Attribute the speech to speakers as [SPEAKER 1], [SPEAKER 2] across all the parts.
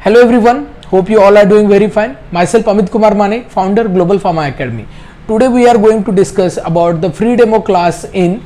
[SPEAKER 1] Hello everyone, hope you all are doing very fine. Myself Amit Kumar Mane, founder Global Pharma Academy. Today we are going to discuss about the free demo class in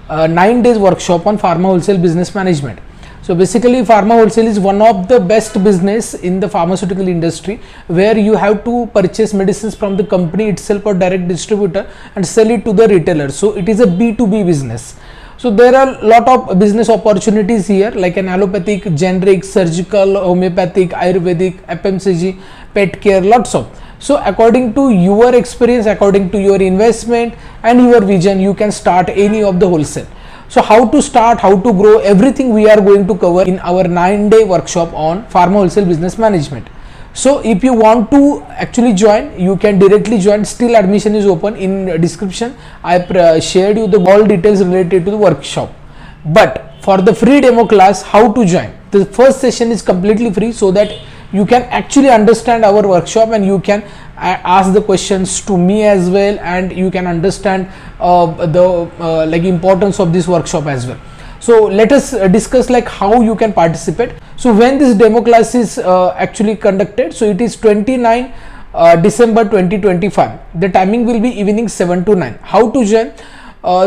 [SPEAKER 1] 9 days workshop on Pharma Wholesale Business Management. So basically Pharma Wholesale is one of the best business in the pharmaceutical industry, where you have to purchase medicines from the company itself or direct distributor and sell it to the retailer. So it is a B2B business. So there are a lot of business opportunities here, like an allopathic, generic, surgical, homeopathic, Ayurvedic, FMCG, pet care, lots of. So according to your experience, according to your investment and your vision, you can start any of the wholesale. So how to start, how to grow, everything we are going to cover in our 9-day workshop on Pharma Wholesale Business Management. So if you want to actually join, you can directly join. Still admission is open. In description I shared you the all details related to the workshop. But for the free demo class, how to join, the first session is completely free, so that you can actually understand our workshop and you can ask the questions to me as well, and you can understand the like importance of this workshop as well. So let us discuss like how you can participate. So when this demo class is actually conducted, so it is 29 December 2025. The timing will be evening 7 to 9. How to join?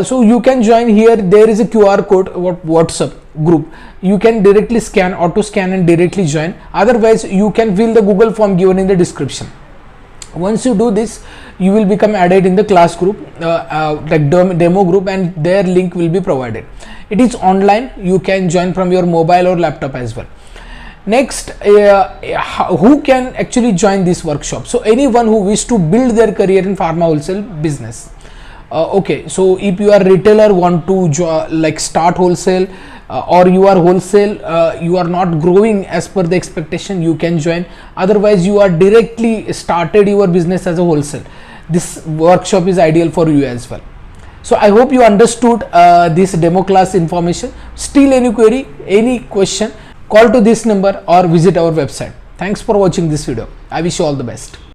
[SPEAKER 1] So you can join here. There is a QR code WhatsApp group. You can directly scan, auto scan and directly join. Otherwise you can fill the Google form given in the description. Once you do this, you will become added in the class group, like demo group, and their link will be provided. It is online. You can join from your mobile or laptop as well. Next, who can actually join this workshop? So anyone who wish to build their career in pharma wholesale business. Okay, so if you are retailer, want to like start wholesale, or you are wholesale, you are not growing as per the expectation, you can join. Otherwise you are directly started your business as a wholesale, this workshop is ideal for you as well. So I hope you understood this demo class information. Still any query, any question, call to this number or visit our website. Thanks for watching this video. I wish you all the best.